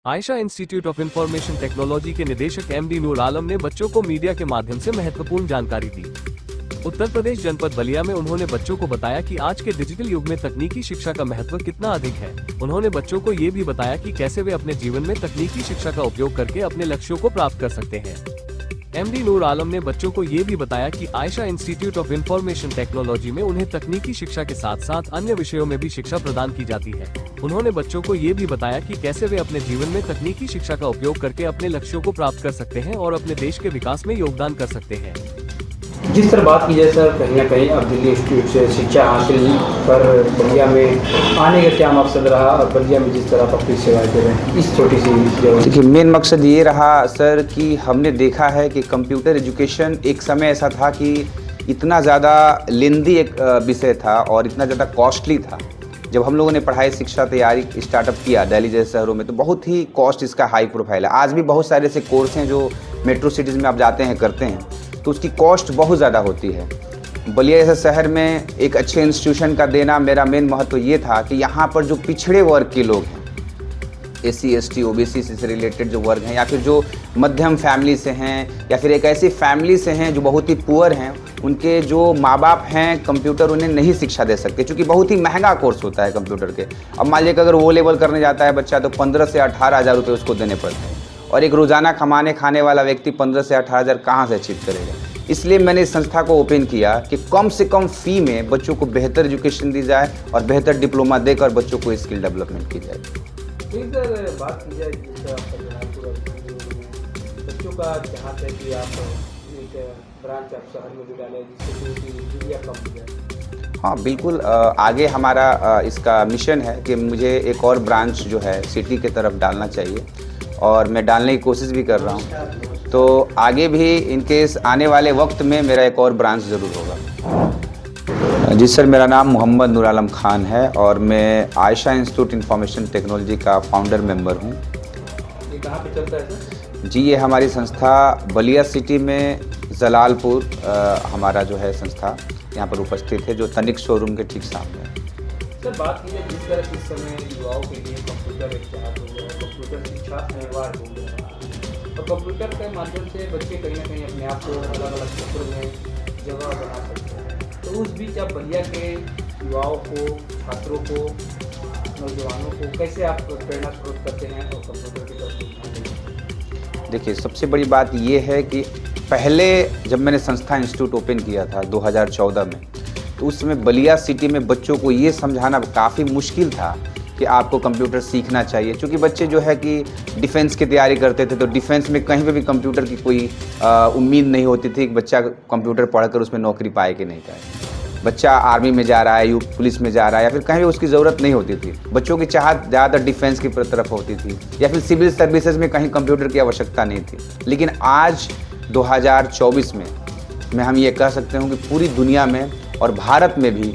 Ayesha institute of information technology के निदेशक MD Noor Alam ने बच्चों को मीडिया के माध्यम से महत्वपूर्ण जानकारी दी। उत्तर प्रदेश जनपद बलिया में उन्होंने बच्चों को बताया कि आज के डिजिटल युग में तकनीकी शिक्षा का महत्व कितना अधिक है। उन्होंने बच्चों को ये भी बताया कि कैसे वे अपने जीवन में तकनीकी शिक्षा का उपयोग करके अपने लक्ष्यों को प्राप्त कर सकते हैं। एमडी नूर आलम ने बच्चों को ये भी बताया कि Ayesha institute of information technology में उन्हें तकनीकी शिक्षा के साथ साथ अन्य विषयों में भी शिक्षा प्रदान की जाती है। उन्होंने बच्चों को ये भी बताया कि कैसे वे अपने जीवन में तकनीकी शिक्षा का उपयोग करके अपने लक्ष्यों को प्राप्त कर सकते हैं और अपने देश के विकास में योगदान कर सकते हैं। जिस तरह बात की जाए सर, कहीं ना कहीं अब दिल्ली इंस्टीट्यूट से शिक्षा हासिल कर बलिया में आने का क्या मकसद रहा और बलिया में जिस तरह पब्लिक सेवाएं दे रहे हैं इस छोटी सी देखिए, मेन मकसद ये रहा सर कि हमने देखा है कि कंप्यूटर एजुकेशन एक समय ऐसा था कि इतना ज़्यादा लेंदी एक विषय था और इतना ज़्यादा कॉस्टली था। जब हम लोगों ने पढ़ाई शिक्षा तैयारी स्टार्टअप किया दिल्ली जैसे शहरों में तो बहुत ही कॉस्ट इसका हाई प्रोफाइल है। आज भी बहुत सारे ऐसे कोर्स हैं जो मेट्रो सिटीज़ में आप जाते हैं करते हैं तो उसकी कॉस्ट बहुत ज़्यादा होती है। बलिया जैसे शहर में एक अच्छे इंस्टीट्यूशन का देना मेरा मेन महत्व ये था कि यहाँ पर जो पिछड़े वर्ग के लोग हैं, एससी एसटी ओबीसी से रिलेटेड जो वर्ग हैं या फिर जो मध्यम फैमिली से हैं या फिर एक ऐसी फैमिली से हैं जो बहुत ही पुअर हैं, उनके जो माँ बाप हैं कंप्यूटर उन्हें नहीं शिक्षा दे सकते क्योंकि बहुत ही महंगा कोर्स होता है कंप्यूटर के। अब मान लीजिए अगर वो लेवल करने जाता है बच्चा तो 15 से 18 हज़ार रुपये उसको देने पड़ते हैं और एक रोज़ाना कमाने खाने वाला व्यक्ति 15 से 18 हज़ार कहाँ से अचीव करेगा। इसलिए मैंने इस संस्था को ओपन किया कि कम से कम फ़ी में बच्चों को बेहतर एजुकेशन दी जाए और बेहतर डिप्लोमा देकर बच्चों को स्किल डेवलपमेंट की जाए। सर बात की जाए बच्चों का जहाँ तक कि आप एक ब्रांच आप शहर में भी डालें जिससे मीडिया कम हो जाए। हाँ बिल्कुल, आगे हमारा इसका मिशन है कि मुझे एक और ब्रांच जो है सिटी की तरफ डालना चाहिए और मैं डालने की कोशिश भी कर रहा हूँ। तो आगे भी इनकेस आने वाले वक्त में मेरा एक और ब्रांच ज़रूर होगा। जी सर, मेरा नाम मोहम्मद नूर आलम खान है और मैं आयशा इंस्टीट्यूट इंफॉर्मेशन टेक्नोलॉजी का फाउंडर मेंबर हूँ। ये कहाँ पे चलता है सर? जी, ये हमारी संस्था बलिया सिटी में जलालपुर हमारा जो है संस्था यहाँ पर उपस्थित है जो तनिक शोरूम के ठीक सामने है। सर बात की जाए जिस तरह इस समय युवाओं के लिए कंप्यूटर एक चाहत हो गया, कंप्यूटर शिक्षा अनिवार्य हो गया और कंप्यूटर के माध्यम से बच्चे कहीं ना कहीं अपने आप को अलग अलग क्षेत्रों में जगह बना सकते हैं। तो उस बीच आप बलिया के युवाओं को, छात्रों को, नौजवानों को कैसे आप प्रेरणा स्रोत करते हैं और कंप्यूटर की तरफ? देखिए, सबसे बड़ी बात ये है कि पहले जब मैंने संस्था इंस्टीट्यूट ओपन किया था 2014 में तो उस समय बलिया सिटी में बच्चों को ये समझाना काफ़ी मुश्किल था कि आपको कंप्यूटर सीखना चाहिए, क्योंकि बच्चे जो है कि डिफेंस की तैयारी करते थे तो डिफेंस में कहीं पे भी कंप्यूटर की कोई उम्मीद नहीं होती थी कि बच्चा कंप्यूटर पढ़कर उसमें नौकरी पाए कि नहीं पाए। बच्चा आर्मी में जा रहा है, पुलिस में जा रहा है या फिर कहीं भी उसकी ज़रूरत नहीं होती थी। बच्चों की चाहत ज़्यादातर डिफेंस की तरफ होती थी या फिर सिविल सर्विसेज में कहीं कंप्यूटर की आवश्यकता नहीं थी। लेकिन आज 2024 में हम ये कह सकते हैं कि पूरी दुनिया में और भारत में भी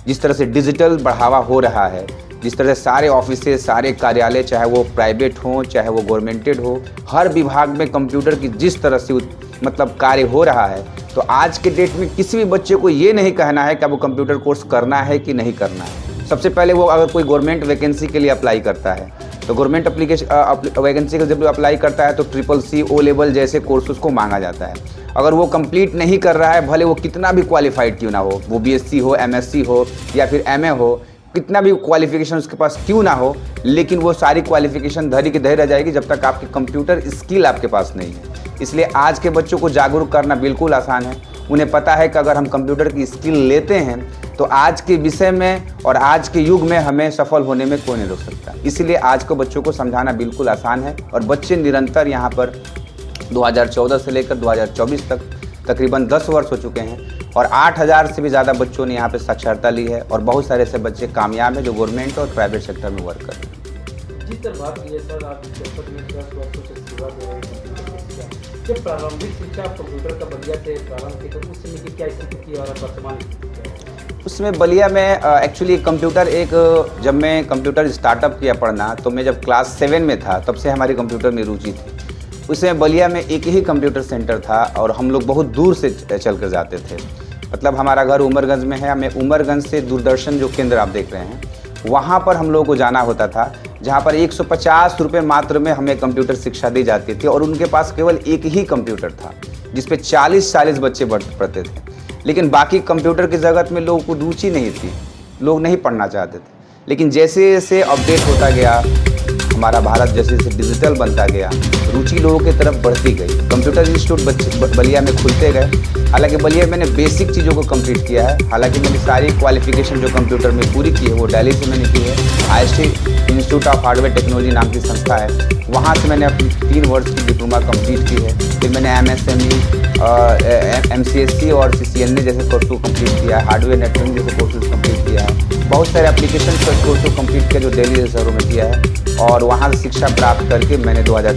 जिस तरह से डिजिटल बढ़ावा हो रहा है, जिस तरह से सारे ऑफिसेज, सारे कार्यालय, चाहे वो प्राइवेट हो चाहे वो गवर्नमेंटेड हो, हर विभाग में कंप्यूटर की जिस तरह से मतलब कार्य हो रहा है, तो आज के डेट में किसी भी बच्चे को ये नहीं कहना है कि अब वो कंप्यूटर कोर्स करना है कि नहीं करना है। सबसे पहले वो अगर कोई गवर्नमेंट वैकेंसी के लिए अप्लाई करता है तो गवर्नमेंट वैकेंसी के जब अप्लाई करता है तो CCC O लेवल जैसे कोर्स उसको मांगा जाता है। अगर वो कंप्लीट नहीं कर रहा है, भले वो कितना भी क्वालिफाइड क्यों ना हो, वो BSc हो, MSc हो या फिर MA हो, कितना भी क्वालिफिकेशन उसके पास क्यों ना हो, लेकिन वो सारी क्वालिफिकेशन धरी की धरी रह जाएगी जब तक आपकी कंप्यूटर स्किल आपके पास नहीं है। इसलिए आज के बच्चों को जागरूक करना बिल्कुल आसान है। उन्हें पता है कि अगर हम कंप्यूटर की स्किल लेते हैं तो आज के विषय में और आज के युग में हमें सफल होने में कोई नहीं रोक सकता। इसलिए आज को बच्चों को समझाना बिल्कुल आसान है और बच्चे निरंतर यहाँ पर 2014 से लेकर 2024 तक तकरीबन 10 वर्ष हो चुके हैं और 8000 से भी ज़्यादा बच्चों ने यहाँ पर साक्षरता ली है और बहुत सारे ऐसे बच्चे कामयाब हैं जो गवर्नमेंट और प्राइवेट सेक्टर में वर्क कर रहे हैं। जिस तरह बात की है सर, आप जनपद में 10 वर्षों से सेवा दे रहे हैं। जब प्रारंभिक शिक्षा कंप्यूटर का बलिया से प्रारंभ की तो उस समय की क्या स्थिति थी और वर्तमान स्थिति? उसमें बलिया में एक्चुअली कंप्यूटर जब मैं कंप्यूटर स्टार्टअप किया पढ़ना तो मैं जब क्लास 7 में था तब से हमारी कंप्यूटर में रुचि थी। उस समय बलिया में एक ही कंप्यूटर सेंटर था और हम लोग बहुत दूर से चल कर जाते थे। मतलब हमारा घर उमरगंज में है, मैं उमरगंज से दूरदर्शन जो केंद्र आप देख रहे हैं वहाँ पर हम लोगों को जाना होता था। जहाँ पर 150 रुपये मात्र में हमें कंप्यूटर शिक्षा दी जाती थी और उनके पास केवल एक ही कंप्यूटर था जिस पे 40-40 बच्चे पढ़ते थे। लेकिन बाकी कंप्यूटर की जगत में लोगों को रुचि नहीं थी, लोग नहीं पढ़ना चाहते थे। लेकिन जैसे जैसे अपडेट होता गया, हमारा भारत जैसे जैसे डिजिटल बनता गया, रुचि लोगों की तरफ बढ़ती गई। कंप्यूटर इंस्टीट्यूट बलिया में खुलते गए। हालांकि बलिया मैंने बेसिक चीज़ों को कंप्लीट किया है, हालांकि मैंने सारी क्वालिफिकेशन जो कंप्यूटर में पूरी की है वो दिल्ली से मैंने की है। IST institute of hardware technology नाम की संस्था है, वहाँ से मैंने अपनी 3 वर्ष की डिप्लोमा कंप्लीट की है। फिर मैंने MSME, MCSE और CCNA जैसे कोर्स को कंप्लीट किया है, हार्डवेयर नेटवर्किंग जैसे कोर्सेज कंप्लीट किया है। बहुत सारे एप्लीकेशन कोर्स को कंप्लीट किया जो दिल्ली जैसे शहरों में किया है और वहाँ से शिक्षा प्राप्त करके मैंने 2000